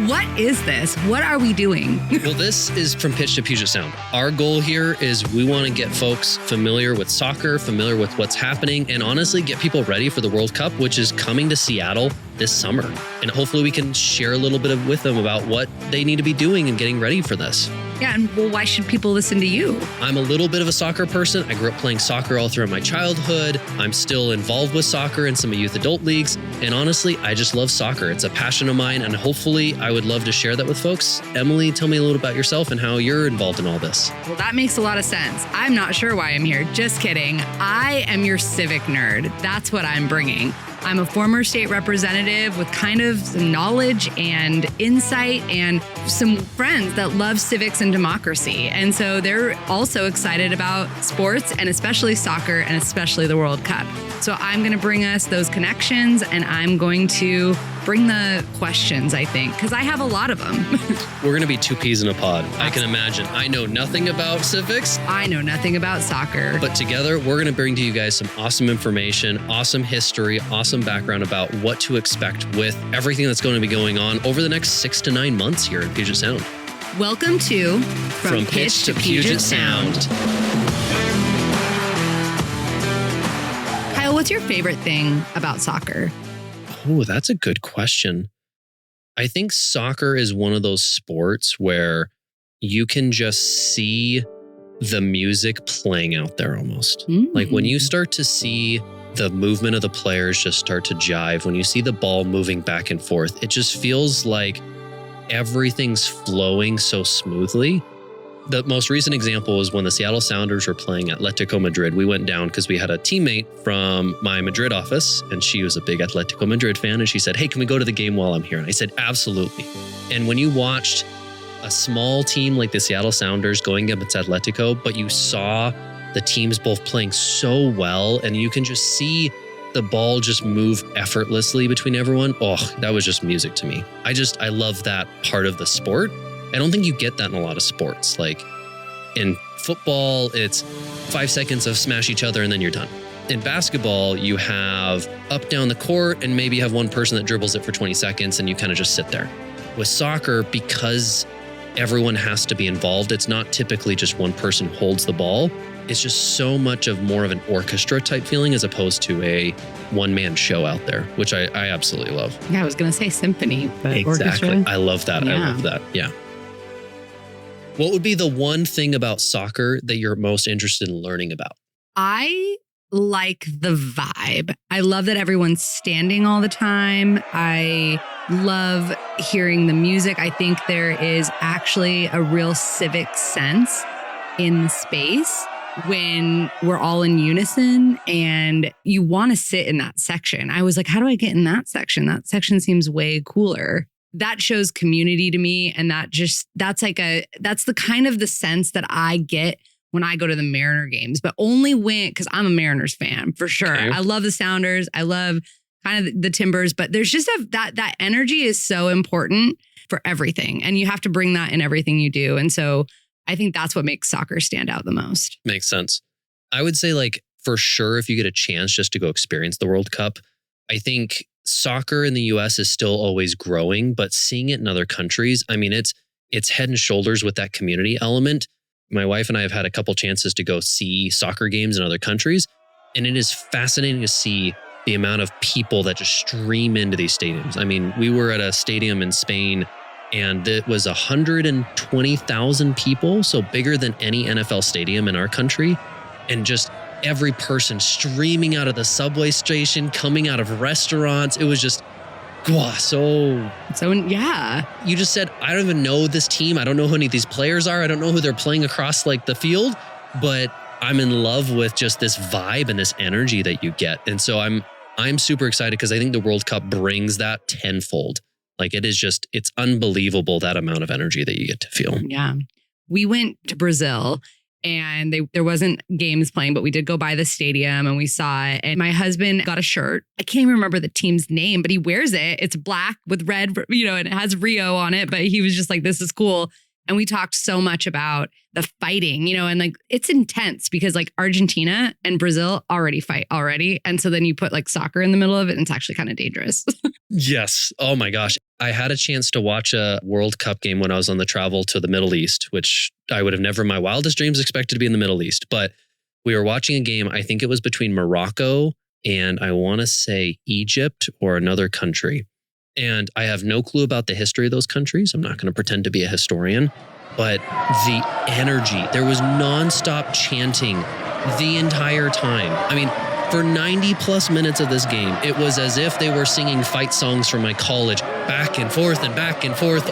What is this? What are we doing? Well, this is From Pitch to Puget Sound. Our goal here is we want to get folks familiar with soccer, familiar with what's happening, and honestly get people ready for the World Cup, which is coming to Seattle this summer. And hopefully we can share a little bit with them about what they need to be doing and getting ready for this. Yeah, and well, why should people listen to you? I'm a little bit of a soccer person. I grew up playing soccer all throughout my childhood. I'm still involved with soccer in some youth adult leagues. And honestly, I just love soccer. It's a passion of mine, and hopefully I would love to share that with folks. Emily, tell me a little about yourself and how you're involved in all this. Well, that makes a lot of sense. I'm not sure why I'm here. Just kidding. I am your civic nerd. That's what I'm bringing. I'm a former state representative with kind of some knowledge and insight and some friends that love civics and democracy. And so they're also excited about sports and especially soccer and especially the World Cup. So I'm going to bring us those connections and I'm going to bring the questions, I think, because I have a lot of them. We're going to be two peas in a pod. I can imagine. I know nothing about civics. I know nothing about soccer. But together, we're going to bring to you guys some awesome information, awesome history, awesome background about what to expect with everything that's going to be going on over the next 6 to 9 months here in Puget Sound. Welcome to From Pitch to Puget Sound. Kyle, what's your favorite thing about soccer? Oh, that's a good question. I think soccer is one of those sports where you can just see the music playing out there almost. Like when you start to see the movement of the players just start to jive, when you see the ball moving back and forth, it just feels like everything's flowing so smoothly. The most recent example is when the Seattle Sounders were playing Atletico Madrid. We went down because we had a teammate from my Madrid office, and she was a big Atletico Madrid fan. And she said, "Hey, can we go to the game while I'm here?" And I said, "Absolutely." And when you watched a small team like the Seattle Sounders going against Atletico, but you saw the teams both playing so well, and you can just see the ball just move effortlessly between everyone. Oh, that was just music to me. I love that part of the sport. I don't think you get that in a lot of sports. Like in football, it's 5 seconds of smash each other and then you're done. In basketball, you have up, down the court, and maybe you have one person that dribbles it for 20 seconds and you kind of just sit there. With soccer, because everyone has to be involved, it's not typically just one person holds the ball. It's just so much of more of an orchestra type feeling as opposed to a one-man show out there, which I absolutely love. Yeah, I was going to say symphony, but exactly. Orchestra. I love that. Yeah. I love that. Yeah. What would be the one thing about soccer that you're most interested in learning about? I like the vibe. I love that everyone's standing all the time. I love hearing the music. I think there is actually a real civic sense in the space when we're all in unison and you want to sit in that section. I was like, how do I get in that section? That section seems way cooler. That shows community to me. And that's the kind of the sense that I get when I go to the Mariner games, but only when, because I'm a Mariners fan for sure. Okay. I love the Sounders. I love kind of the Timbers, but there's just that energy is so important for everything. And you have to bring that in everything you do. And so I think that's what makes soccer stand out the most. Makes sense. I would say for sure, if you get a chance just to go experience the World Cup, I think soccer in the US is still always growing, but seeing it in other countries, I mean, it's head and shoulders with that community element. My wife and I have had a couple chances to go see soccer games in other countries, and it is fascinating to see the amount of people that just stream into these stadiums. I mean, we were at a stadium in Spain and it was 120,000 people, so bigger than any NFL stadium in our country, and just every person streaming out of the subway station, coming out of restaurants. It was just, so yeah. You just said, I don't even know this team. I don't know who any of these players are. I don't know who they're playing across the field, but I'm in love with just this vibe and this energy that you get. And so I'm super excited because I think the World Cup brings that tenfold. It's unbelievable that amount of energy that you get to feel. Yeah. We went to Brazil and there wasn't games playing, but we did go by the stadium and we saw it. And my husband got a shirt. I can't even remember the team's name, but he wears it. It's black with red, and it has Rio on it. But he was just like, this is cool. And we talked so much about the fighting, and it's intense because Argentina and Brazil already fight already. And so then you put soccer in the middle of it and it's actually kind of dangerous. Yes. Oh my gosh. I had a chance to watch a World Cup game when I was on the travel to the Middle East, which I would have never in my wildest dreams expected to be in the Middle East. But we were watching a game. I think it was between Morocco and I want to say Egypt or another country. And I have no clue about the history of those countries. I'm not going to pretend to be a historian, but the energy, there was nonstop chanting the entire time. I mean, for 90 plus minutes of this game, it was as if they were singing fight songs from my college back and forth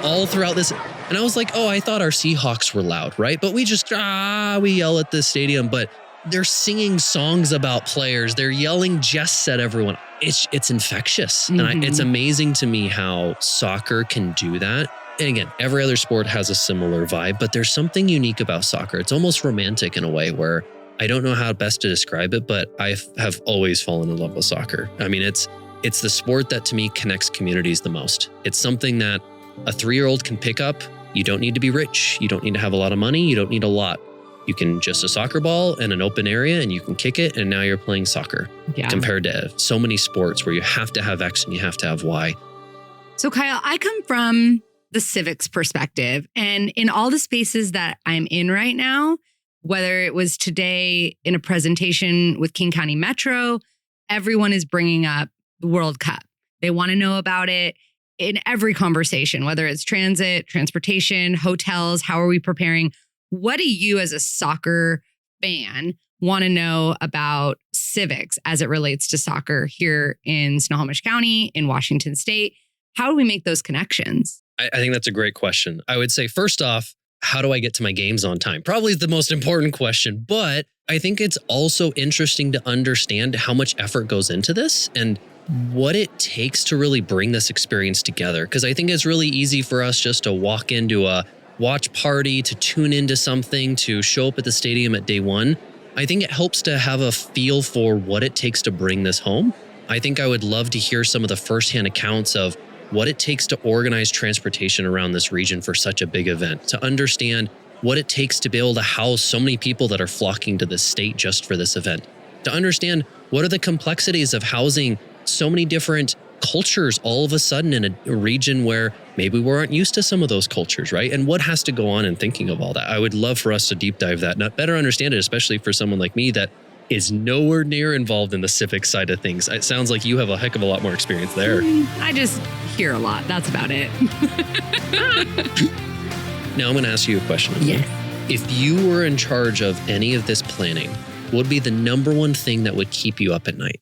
all throughout this. And I was like, oh, I thought our Seahawks were loud, right? But we just, we yell at this stadium, but they're singing songs about players. They're yelling jests at everyone. It's infectious. And it's amazing to me how soccer can do that. And again, every other sport has a similar vibe, but there's something unique about soccer. It's almost romantic in a way where I don't know how best to describe it, but I have always fallen in love with soccer. I mean, it's the sport that to me connects communities the most. It's something that a 3-year-old can pick up. You don't need to be rich. You don't need to have a lot of money. You don't need a lot. You can just a soccer ball in an open area and you can kick it and now you're playing soccer compared to so many sports where you have to have X and you have to have Y. So Kyle, I come from the civics perspective, and in all the spaces that I'm in right now, whether it was today in a presentation with King County Metro, everyone is bringing up the World Cup. They want to know about it in every conversation, whether it's transit, transportation, hotels, how are we preparing? What do you as a soccer fan want to know about civics as it relates to soccer here in Snohomish County, in Washington State? How do we make those connections? I think that's a great question. I would say, first off, how do I get to my games on time? Probably the most important question, but I think it's also interesting to understand how much effort goes into this and what it takes to really bring this experience together. Because I think it's really easy for us just to walk into a watch party, to tune into something, to show up at the stadium at day one. I think it helps to have a feel for what it takes to bring this home. I think I would love to hear some of the firsthand accounts of what it takes to organize transportation around this region for such a big event, to understand what it takes to be able to house so many people that are flocking to this state just for this event, to understand what are the complexities of housing so many different cultures all of a sudden in a region where maybe we weren't used to some of those cultures, right? And what has to go on in thinking of all that? I would love for us to deep dive that, not better understand it, especially for someone like me that is nowhere near involved in the civic side of things. It sounds like you have a heck of a lot more experience there. I just hear a lot. That's about it. Now I'm going to ask you a question. Yes. If you were in charge of any of this planning, what would be the number one thing that would keep you up at night?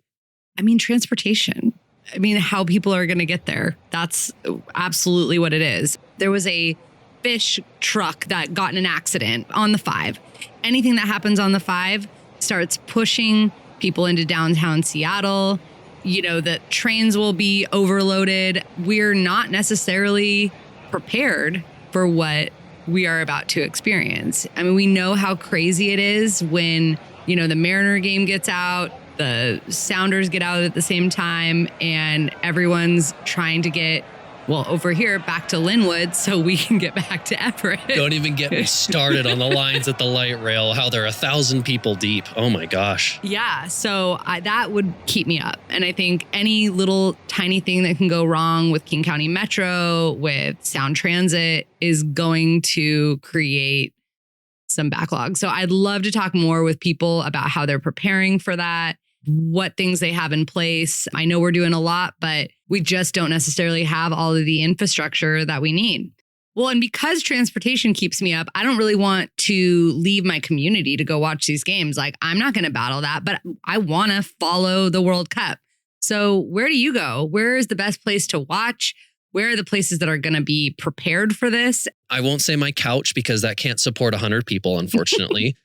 I mean, transportation. I mean, how people are going to get there. That's absolutely what it is. There was a fish truck that got in an accident on the 5. Anything that happens on the 5 starts pushing people into downtown Seattle. You know, the trains will be overloaded. We're not necessarily prepared for what we are about to experience. I mean, we know how crazy it is when, you know, the Mariner game gets out, the Sounders get out at the same time, and everyone's trying to get, well, over here back to Linwood so we can get back to Everett. Don't even get me started on the lines at the light rail, how they're 1,000 people deep. Oh my gosh. Yeah, so that would keep me up. And I think any little tiny thing that can go wrong with King County Metro, with Sound Transit, is going to create some backlog. So I'd love to talk more with people about how they're preparing for that, what things they have in place. I know we're doing a lot, but we just don't necessarily have all of the infrastructure that we need. Well, and because transportation keeps me up, I don't really want to leave my community to go watch these games. Like, I'm not going to battle that, but I want to follow the World Cup. So where do you go? Where is the best place to watch? Where are the places that are going to be prepared for this? I won't say my couch because that can't support 100 people, unfortunately.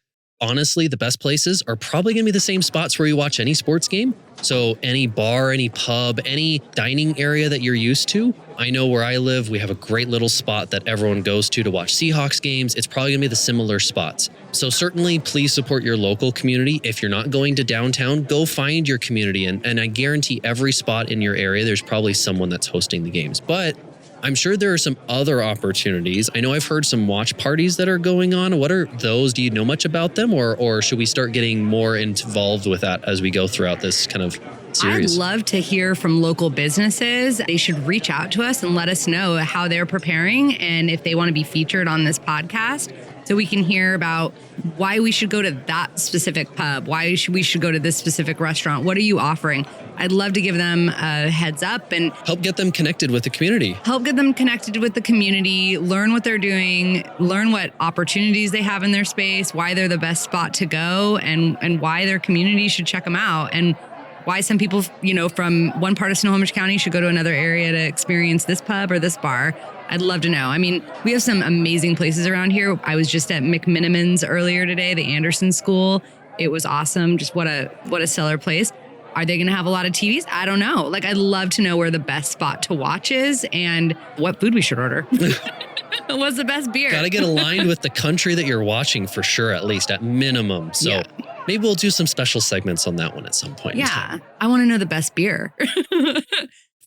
Honestly, the best places are probably going to be the same spots where you watch any sports game. So any bar, any pub, any dining area that you're used to. I know where I live, we have a great little spot that everyone goes to watch Seahawks games. It's probably going to be the similar spots. So certainly, please support your local community. If you're not going to downtown, go find your community. And I guarantee every spot in your area, there's probably someone that's hosting the games. But I'm sure there are some other opportunities. I know I've heard some watch parties that are going on. What are those? Do you know much about them? Or should we start getting more involved with that as we go throughout this kind of series. I'd love to hear from local businesses. They should reach out to us and let us know how they're preparing and if they want to be featured on this podcast, so we can hear about why we should go to that specific pub, why we should go to this specific restaurant. What are you offering? I'd love to give them a heads up and help get them connected with the community. Learn what they're doing, learn what opportunities they have in their space, why they're the best spot to go, and why their community should check them out, and why some people, from one part of Snohomish County should go to another area to experience this pub or this bar. I'd love to know. I mean, we have some amazing places around here. I was just at McMiniman's earlier today, the Anderson School. It was awesome. Just what a stellar place. Are they going to have a lot of TVs? I don't know. I'd love to know where the best spot to watch is and what food we should order. What's the best beer? Got to get aligned with the country that you're watching for sure, at least at minimum. So maybe we'll do some special segments on that one at some point. Yeah. I want to know the best beer.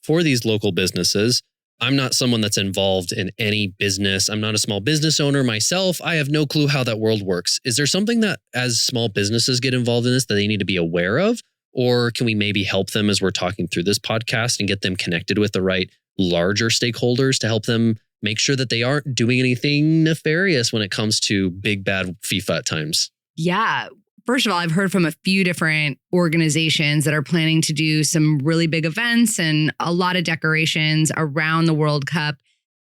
For these local businesses, I'm not someone that's involved in any business. I'm not a small business owner myself. I have no clue how that world works. Is there something that as small businesses get involved in this that they need to be aware of? Or can we maybe help them as we're talking through this podcast and get them connected with the right larger stakeholders to help them make sure that they aren't doing anything nefarious when it comes to big, bad FIFA at times? Yeah. First of all, I've heard from a few different organizations that are planning to do some really big events and a lot of decorations around the World Cup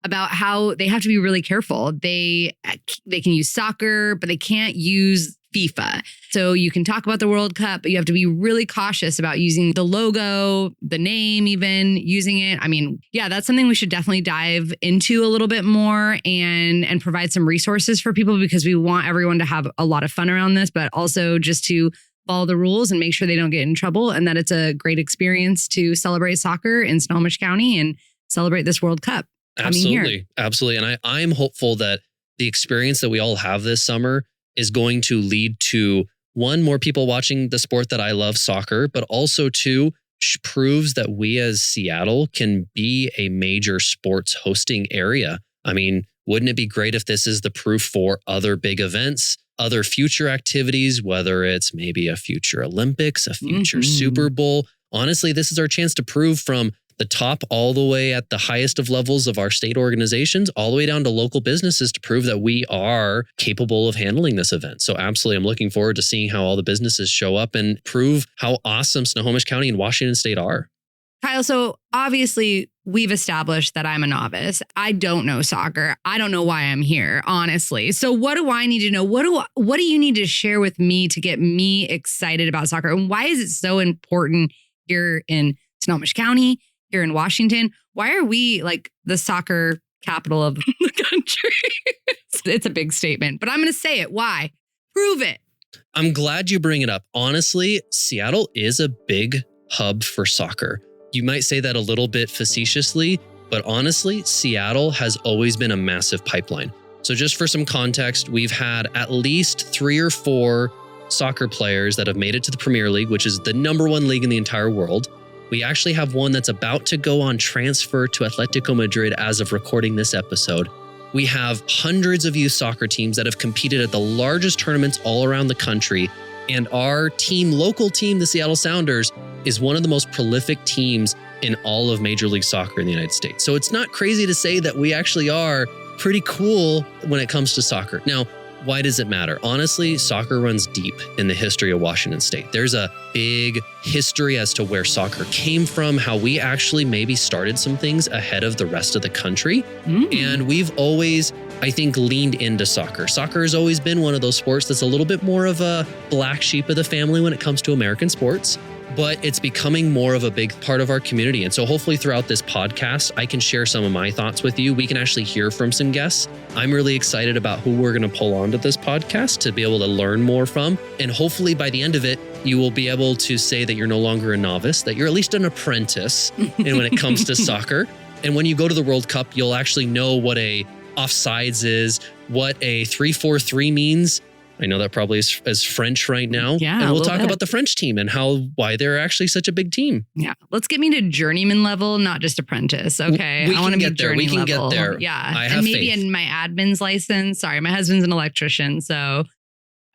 about how they have to be really careful. They can use soccer, but they can't use FIFA. So you can talk about the World Cup, but you have to be really cautious about using the logo, the name, even using it. I mean, yeah, that's something we should definitely dive into a little bit more and provide some resources for people, because we want everyone to have a lot of fun around this, but also just to follow the rules and make sure they don't get in trouble, and that it's a great experience to celebrate soccer in Snohomish County and celebrate this World Cup. Absolutely. And I'm hopeful that the experience that we all have this summer is going to lead to, one, more people watching the sport that I love, soccer, but also two, proves that we as Seattle can be a major sports hosting area. I mean, wouldn't it be great if this is the proof for other big events, other future activities, whether it's maybe a future Olympics, a future Super Bowl? Honestly, this is our chance to prove from the top all the way at the highest of levels of our state organizations, all the way down to local businesses, to prove that we are capable of handling this event. So absolutely, I'm looking forward to seeing how all the businesses show up and prove how awesome Snohomish County and Washington State are. Kyle, so obviously we've established that I'm a novice. I don't know soccer. I don't know why I'm here, honestly. So what do I need to know? What do you need to share with me to get me excited about soccer? And why is it so important here in Snohomish County, here in Washington? Why are we like the soccer capital of the country? It's a big statement, but I'm going to say it. Why? Prove it. I'm glad you bring it up. Honestly, Seattle is a big hub for soccer. You might say that a little bit facetiously, but honestly, Seattle has always been a massive pipeline. So just for some context, we've had at least 3 or 4 soccer players that have made it to the Premier League, which is the #1 league in the entire world. We actually have one that's about to go on transfer to Atletico Madrid as of recording this episode. We have hundreds of youth soccer teams that have competed at the largest tournaments all around the country. And our team, local team, the Seattle Sounders, is one of the most prolific teams in all of Major League Soccer in the United States. So it's not crazy to say that we actually are pretty cool when it comes to soccer. Now, why does it matter? Honestly, soccer runs deep in the history of Washington State. There's a big history as to where soccer came from, how we actually maybe started some things ahead of the rest of the country. And we've always, I think, leaned into soccer. Soccer has always been one of those sports that's a little bit more of a black sheep of the family when it comes to American sports, but it's becoming more of a big part of our community. And so hopefully throughout this podcast, I can share some of my thoughts with you. We can actually hear from some guests. I'm really excited about who we're going to pull onto this podcast to be able to learn more from. And hopefully by the end of it, you will be able to say that you're no longer a novice, that you're at least an apprentice and when it comes to soccer. And when you go to the World Cup, you'll actually know what a offsides is, what a 3-4-3 means. I know that probably is French right now. Yeah, and we'll talk about the French team and why they're actually such a big team. Yeah. Let's get me to journeyman level, not just apprentice. Okay. I want to be journeyman level. We can get there. Yeah. I have and maybe faith. in my admin's license. Sorry, my husband's an electrician. So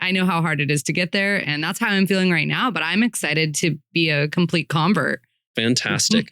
I know how hard it is to get there. And that's how I'm feeling right now. But I'm excited to be a complete convert. Fantastic.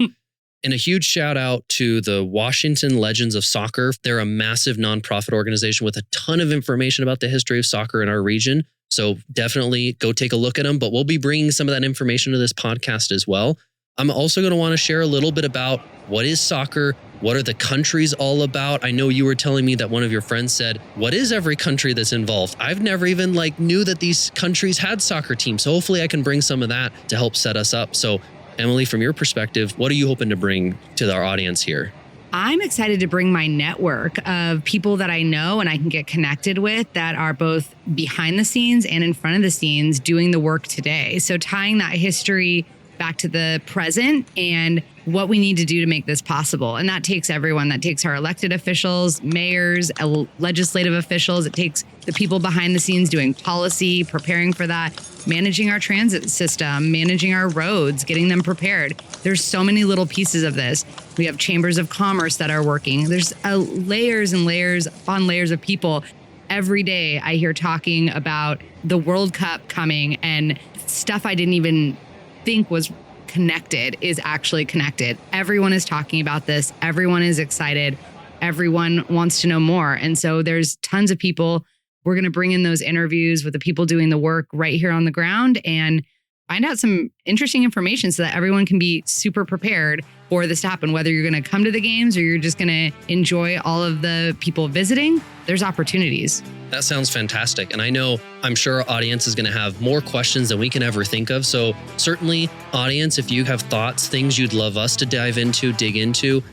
And a huge shout out to the Washington Legends of Soccer. They're a massive nonprofit organization with a ton of information about the history of soccer in our region. So definitely go take a look at them. But we'll be bringing some of that information to this podcast as well. I'm also going to want to share a little bit about what is soccer? What are the countries all about? I know you were telling me that one of your friends said, what is every country that's involved? I've never even knew that these countries had soccer teams. So hopefully I can bring some of that to help set us up. So Emily, from your perspective, what are you hoping to bring to our audience here? I'm excited to bring my network of people that I know and I can get connected with that are both behind the scenes and in front of the scenes doing the work today. So tying that history back to the present and what we need to do to make this possible. And that takes everyone. That takes our elected officials, mayors, legislative officials. It takes the people behind the scenes doing policy, preparing for that, managing our transit system, managing our roads, getting them prepared. There's so many little pieces of this. We have chambers of commerce that are working. There's layers and layers upon layers of people. Every day I hear talking about the World Cup coming and stuff I didn't even think was connected is actually connected. Everyone is talking about this. Everyone is excited. Everyone wants to know more. And so there's tons of people. We're going to bring in those interviews with the people doing the work right here on the ground and find out some interesting information so that everyone can be super prepared for this to happen. Whether you're going to come to the games or you're just going to enjoy all of the people visiting, there's opportunities. That sounds fantastic. And I'm sure our audience is going to have more questions than we can ever think of. So certainly, audience, if you have thoughts, things you'd love us to dive into, dig into,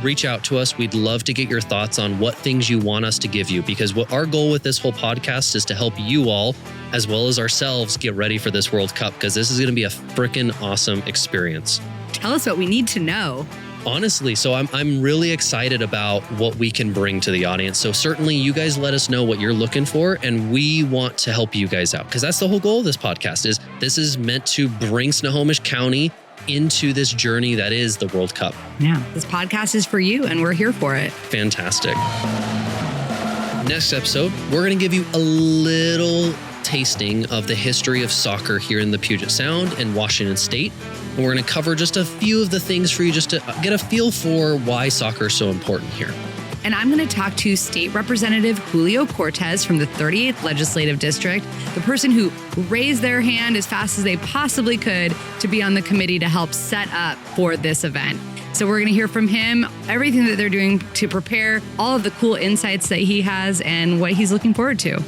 reach out to us. We'd love to get your thoughts on what things you want us to give you, because what our goal with this whole podcast is to help you all, as well as ourselves, get ready for this World Cup, because this is going to be a freaking awesome experience. Tell us what we need to know. Honestly, so I'm really excited about what we can bring to the audience. So certainly you guys let us know what you're looking for, and we want to help you guys out, because that's the whole goal of this podcast. This is meant to bring Snohomish County into this journey that is the World Cup. Yeah, this podcast is for you and we're here for it. Fantastic. Next episode, we're going to give you a little tasting of the history of soccer here in the Puget Sound and Washington State. And we're going to cover just a few of the things for you just to get a feel for why soccer is so important here. And I'm going to talk to State Representative Julio Cortez from the 38th Legislative District, the person who raised their hand as fast as they possibly could to be on the committee to help set up for this event. So we're going to hear from him, everything that they're doing to prepare, all of the cool insights that he has, and what he's looking forward to.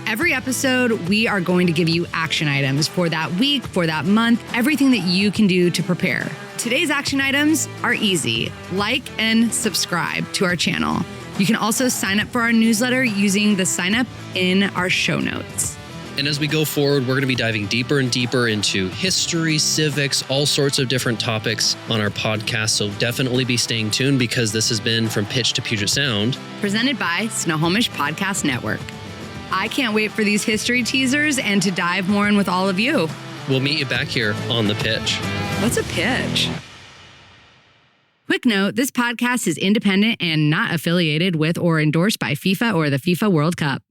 Every episode, we are going to give you action items for that week, for that month, everything that you can do to prepare. Today's action items are easy. Like and subscribe to our channel. You can also sign up for our newsletter using the sign up in our show notes. And as we go forward, we're going to be diving deeper and deeper into history, civics, all sorts of different topics on our podcast. So definitely be staying tuned, because this has been From Pitch to Puget Sound, presented by Snohomish Podcast Network. I can't wait for these history teasers and to dive more in with all of you. We'll meet you back here on the pitch. What's a pitch? Quick note, this podcast is independent and not affiliated with or endorsed by FIFA or the FIFA World Cup.